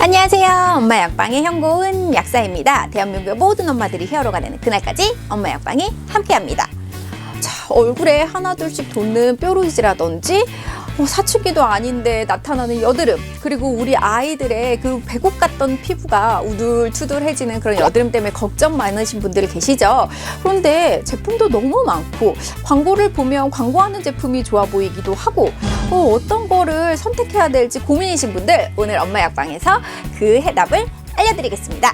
안녕하세요. 엄마 약방의 현고은 약사입니다. 대한민국의 모든 엄마들이 히어로가 되는 그날까지 엄마 약방이 함께합니다. 자, 얼굴에 하나둘씩 돋는 뾰루지라든지 사춘기도 아닌데 나타나는 여드름, 그리고 우리 아이들의 그 배고 같던 피부가 우둘투둘해지는 그런 여드름 때문에 걱정 많으신 분들 계시죠? 그런데 제품도 너무 많고 광고를 보면 광고하는 제품이 좋아 보이기도 하고 어떤 거를 선택해야 될지 고민이신 분들, 오늘 엄마 약방에서 그 해답을 알려드리겠습니다.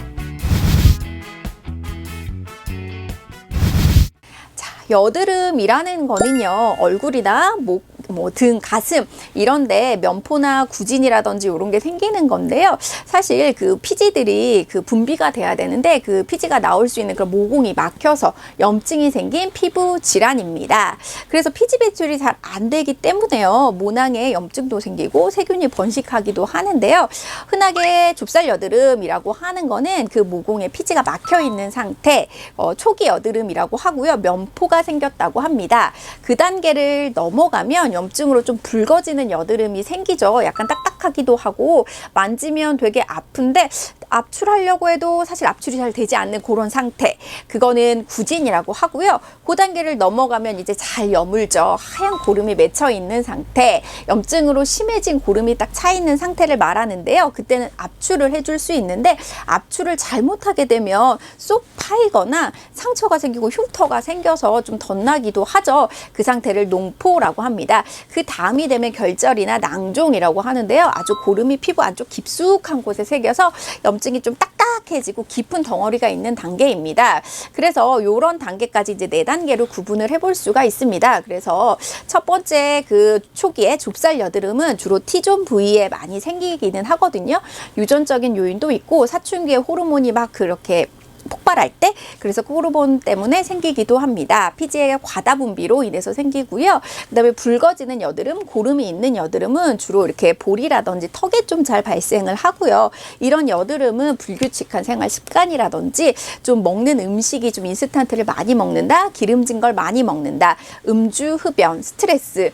여드름이라는 거는요, 얼굴이나 목, 등, 가슴 이런데 면포나 구진이라든지 이런 게 생기는 건데요. 사실 그 피지들이 그 분비가 돼야 되는데 그 피지가 나올 수 있는 그런 모공이 막혀서 염증이 생긴 피부 질환입니다. 그래서 피지 배출이 잘 안 되기 때문에요, 모낭에 염증도 생기고 세균이 번식하기도 하는데요. 흔하게 좁쌀 여드름이라고 하는 거는 그 모공에 피지가 막혀 있는 상태, 초기 여드름이라고 하고요. 면포가 생겼다고 합니다. 그 단계를 넘어가면 염증으로 좀 붉어지는 여드름이 생기죠. 약간 딱딱하기도 하고 만지면 되게 아픈데 압출하려고 해도 사실 압출이 잘 되지 않는 그런 상태, 그거는 구진이라고 하고요. 그 단계를 넘어가면 이제 잘 여물죠. 하얀 고름이 맺혀 있는 상태, 염증으로 심해진 고름이 딱 차 있는 상태를 말하는데요. 그때는 압출을 해줄 수 있는데 압출을 잘못하게 되면 쏙 파이거나 상처가 생기고 흉터가 생겨서 좀 덧나기도 하죠. 그 상태를 농포라고 합니다. 그 다음이 되면 결절이나 낭종이라고 하는데요. 아주 고름이 피부 안쪽 깊숙한 곳에 새겨서 염증이 좀 딱딱해지고 깊은 덩어리가 있는 단계입니다. 그래서 이런 단계까지 이제 4단계로 구분을 해볼 수가 있습니다. 그래서 첫 번째 그 초기에 좁쌀 여드름은 주로 T존 부위에 많이 생기기는 하거든요. 유전적인 요인도 있고 사춘기에 호르몬이 막 그렇게 폭발할 때, 그래서 호르몬 때문에 생기기도 합니다. 피지의 과다 분비로 인해서 생기고요. 그다음에 붉어지는 여드름, 고름이 있는 여드름은 주로 이렇게 볼이라든지 턱에 좀 잘 발생을 하고요. 이런 여드름은 불규칙한 생활 습관이라든지 좀 먹는 음식이 좀 인스턴트를 많이 먹는다, 기름진 걸 많이 먹는다, 음주, 흡연, 스트레스,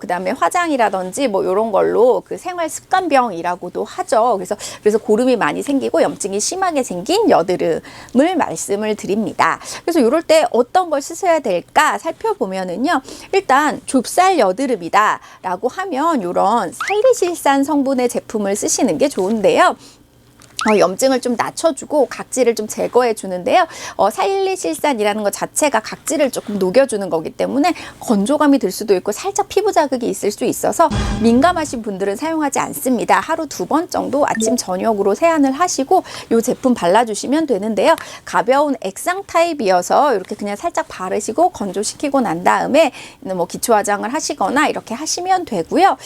그다음에 화장이라든지 이런 걸로 그 생활 습관병이라고도 하죠. 그래서 고름이 많이 생기고 염증이 심하게 생긴 여드름 을 말씀을 드립니다. 그래서 이럴 때 어떤 걸 쓰셔야 될까 살펴보면은요, 일단 좁쌀 여드름이다 라고 하면 이런 살리실산 성분의 제품을 쓰시는 게 좋은데요. 염증을 좀 낮춰주고 각질을 좀 제거해 주는데요. 살리실산이라는 것 자체가 각질을 조금 녹여주는 거기 때문에 건조감이 들 수도 있고 살짝 피부 자극이 있을 수 있어서 민감하신 분들은 사용하지 않습니다. 하루 2번 정도 아침 저녁으로 세안을 하시고 이 제품 발라주시면 되는데요. 가벼운 액상 타입이어서 이렇게 그냥 살짝 바르시고 건조시키고 난 다음에 기초 화장을 하시거나 이렇게 하시면 되고요.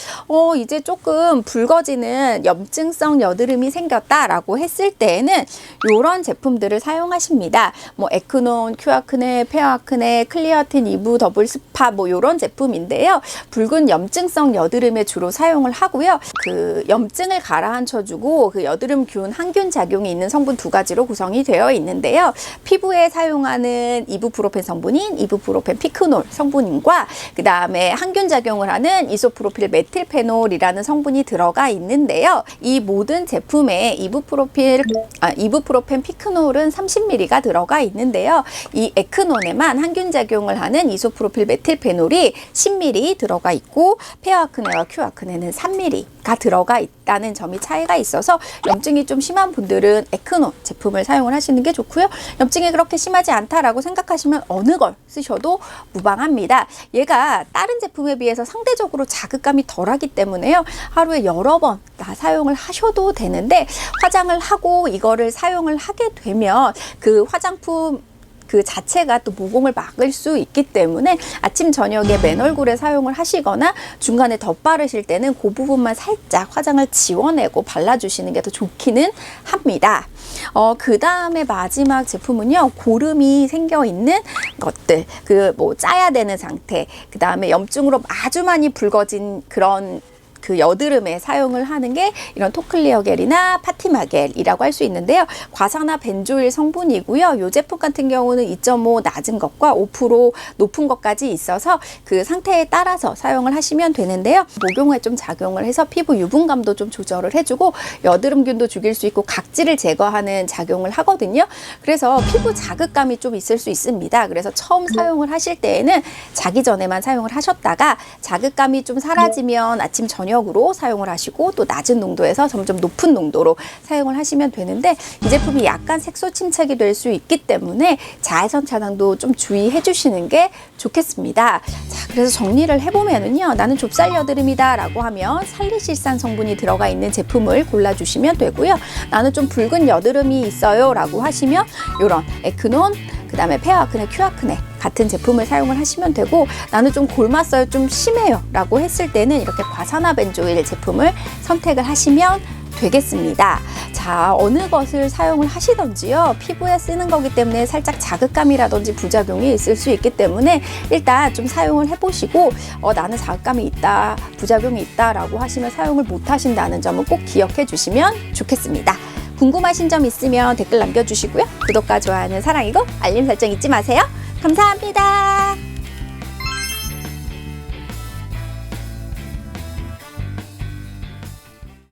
이제 조금 붉어지는 염증성 여드름이 생겼다라고 했을 때에는 이런 제품들을 사용하십니다. 에크논, 큐아크네, 페어아크네, 클리어틴 이브 더블 스파 이런 제품인데요. 붉은 염증성 여드름에 주로 사용을 하고요. 그 염증을 가라앉혀주고 그 여드름균 항균 작용이 있는 성분 2가지로 구성이 되어 있는데요. 피부에 사용하는 이부프로펜 성분인 이부프로펜 피크놀 성분과 그 다음에 항균 작용을 하는 이소프로필 메틸페놀이라는 성분이 들어가 있는데요. 이 모든 제품에 이부프로펜 피크놀은 30mg가 들어가 있는데요. 이 에크논에만 항균 작용을 하는 이소프로필 메틸페놀이 10mg 들어가 있고 페어아크네와 큐아크네는 3mg가 들어가 있다는 점이 차이가 있어서 염증이 좀 심한 분들은 에크논 제품을 사용을 하시는 게 좋고요. 염증이 그렇게 심하지 않다라고 생각하시면 어느 걸 쓰셔도 무방합니다. 얘가 다른 제품에 비해서 상대적으로 자극감이 덜하기 때문에요. 하루에 여러 번 다 사용을 하셔도 되는데 화장을 하고 이거를 사용을 하게 되면 그 화장품 그 자체가 또 모공을 막을 수 있기 때문에 아침 저녁에 맨 얼굴에 사용을 하시거나 중간에 덧바르실 때는 그 부분만 살짝 화장을 지워내고 발라주시는 게 더 좋기는 합니다. 그 다음에 마지막 제품은요, 고름이 생겨 있는 것들, 짜야 되는 상태, 그 다음에 염증으로 아주 많이 붉어진 그런 그 여드름에 사용을 하는 게 이런 토클리어 겔이나 파티마 겔이라고 할 수 있는데요. 과산화 벤조일 성분이고요. 이 제품 같은 경우는 2.5 낮은 것과 5% 높은 것까지 있어서 그 상태에 따라서 사용을 하시면 되는데요. 목용 후에 좀 작용을 해서 피부 유분감도 좀 조절을 해주고 여드름균도 죽일 수 있고 각질을 제거하는 작용을 하거든요. 그래서 피부 자극감이 좀 있을 수 있습니다. 그래서 처음 사용을 하실 때에는 자기 전에만 사용을 하셨다가 자극감이 좀 사라지면 아침 저녁으로 사용을 하시고 또 낮은 농도에서 점점 높은 농도로 사용을 하시면 되는데 이 제품이 약간 색소 침착이 될 수 있기 때문에 자외선 차단도 좀 주의해 주시는 게 좋겠습니다. 자, 그래서 정리를 해보면은요, 나는 좁쌀 여드름이다 라고 하면 살리실산 성분이 들어가 있는 제품을 골라주시면 되고요. 나는 좀 붉은 여드름이 있어요 라고 하시면 이런 에크논, 그 다음에 페어아크네, 큐아크네 같은 제품을 사용을 하시면 되고, 나는 좀 골맞어요, 좀 심해요 라고 했을 때는 이렇게 과산화 벤조일 제품을 선택을 하시면 되겠습니다. 자, 어느 것을 사용을 하시던지요, 피부에 쓰는 거기 때문에 살짝 자극감이라든지 부작용이 있을 수 있기 때문에 일단 좀 사용을 해보시고 나는 자극감이 있다, 부작용이 있다 라고 하시면 사용을 못 하신다는 점을 꼭 기억해 주시면 좋겠습니다. 궁금하신 점 있으면 댓글 남겨주시고요. 구독과 좋아요는 사랑이고 알림 설정 잊지 마세요. 감사합니다.